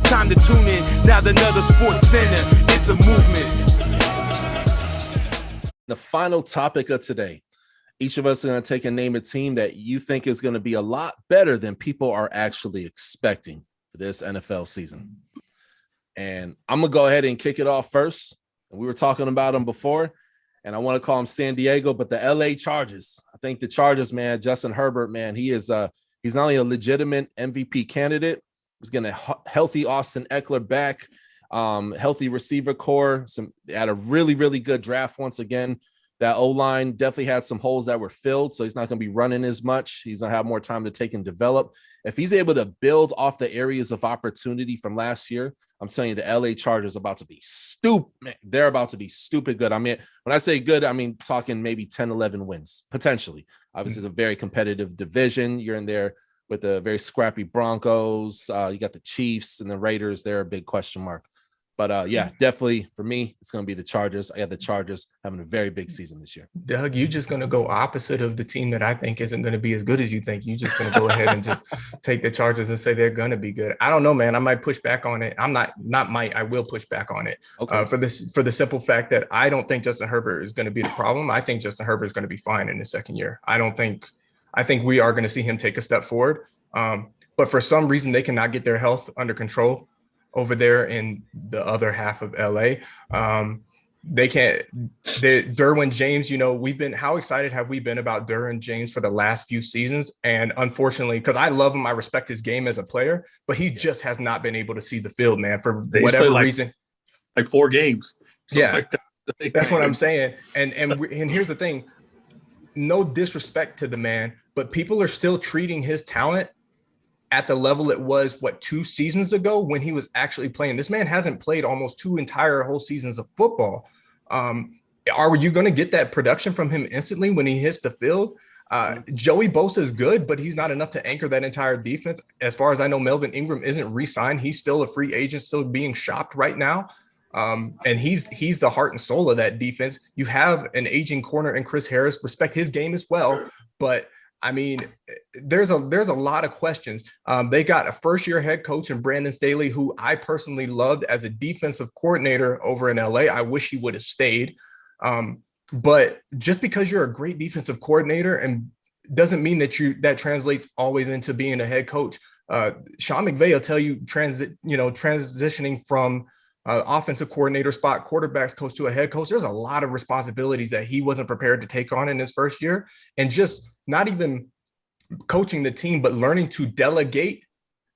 Time to tune in. Now another Sports Center. It's a movement. The final topic of today. Each of us is going to take and name a team that you think is going to be a lot better than people are actually expecting for this NFL season. And I'm going to go ahead and kick it off first. We were talking about them before, and I want to call them San Diego, but the LA Chargers. I think the Chargers, man, Justin Herbert, man, he's not only a legitimate MVP candidate, he's getting a healthy Austin Eckler back, healthy receiver core, had a really, really good draft once again. That O-line definitely had some holes that were filled, so he's not going to be running as much. He's going to have more time to take and develop. If he's able to build off the areas of opportunity from last year, I'm telling you, the LA Chargers are about to be stupid. They're about to be stupid good. I mean, when I say good, I mean talking maybe 10, 11 wins, potentially. Obviously, it's a very competitive division. You're in there with the very scrappy Broncos. You got the Chiefs and the Raiders. They're a big question mark. But, yeah, definitely for me, it's going to be the Chargers. I got the Chargers having a very big season this year. Doug, you're just going to go opposite of the team that I think isn't going to be as good as you think. You're just going to go ahead and just take the Chargers and say they're going to be good. I don't know, man. I might push back on it. I will push back on it. Okay. For the simple fact that I don't think Justin Herbert is going to be the problem. I think Justin Herbert is going to be fine in his second year. I think we are going to see him take a step forward. But for some reason, they cannot get their health under control over there in the other half of LA. They can't. Derwin James, how excited have we been about Derwin James for the last few seasons? And unfortunately, because I love him, I respect his game as a player, but he just has not been able to see the field, man, for whatever reason. Like 4 games. Yeah, like that's what I'm saying. And here's the thing. No disrespect to the man, but people are still treating his talent at the level it was, 2 seasons ago when he was actually playing. This man hasn't played almost 2 entire whole seasons of football. Are you going to get that production from him instantly when he hits the field? Joey Bosa is good, but he's not enough to anchor that entire defense. As far as I know, Melvin Ingram isn't re-signed. He's still a free agent, still being shopped right now. And he's the heart and soul of that defense. You have an aging corner in Chris Harris. Respect his game as well, but I mean, there's a lot of questions. They got a first-year head coach in Brandon Staley, who I personally loved as a defensive coordinator over in LA. I wish he would have stayed. But just because you're a great defensive coordinator and doesn't mean that translates always into being a head coach. Sean McVay will tell you, transitioning from offensive coordinator spot, quarterbacks coach to a head coach, there's a lot of responsibilities that he wasn't prepared to take on in his first year. And just not even coaching the team, but learning to delegate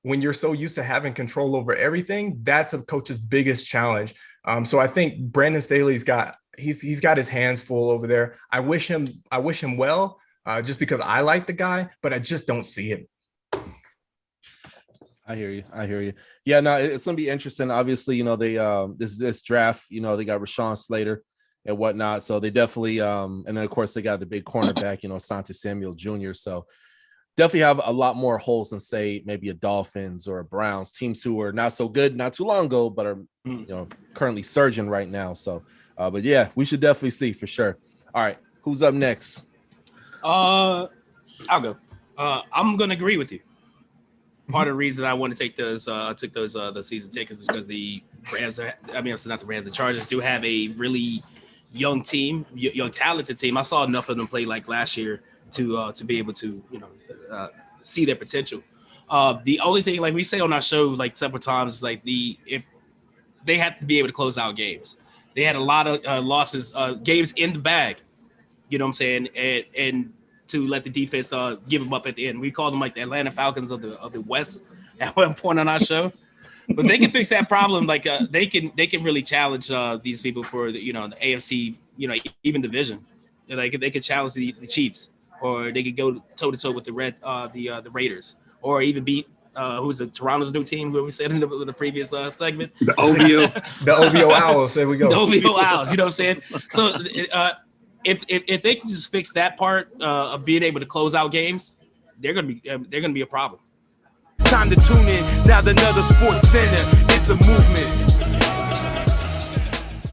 when you're so used to having control over everything, that's a coach's biggest challenge. So I think Brandon Staley's got his hands full over there. I wish him well, just because I like the guy, but I just don't see it. I hear you. Yeah, no, it's gonna be interesting. Obviously, they this draft, they got Rashawn Slater and whatnot. So they definitely and then of course they got the big cornerback, Asante Samuel Jr. So definitely have a lot more holes than say maybe a Dolphins or a Browns, teams who were not so good not too long ago, but are currently surging right now. So but yeah, we should definitely see for sure. All right, who's up next? I'll go. I'm gonna agree with you. Part of the reason I want to take those the season tickets is because the Rams the Chargers do have a really young team, young talented team. I saw enough of them play like last year to be able to see their potential. The only thing, like we say on our show like several times, is if they have to be able to close out games. They had a lot of losses, games in the bag. You know what I'm saying? And to let the defense give them up at the end. We call them like the Atlanta Falcons of the West at one point on our show. But they can fix that problem. Like they can really challenge these people for the AFC, even division. They could challenge the Chiefs, or they could go toe to toe with the Raiders, or even beat who's the Toronto's new team, who we said in the previous segment. The OVO. The OVO Owls. There we go. The OVO Owls. You know what I'm saying? So if they can just fix that part of being able to close out games, they're gonna be a problem. Time to tune in. Now another Sports Center. It's a movement.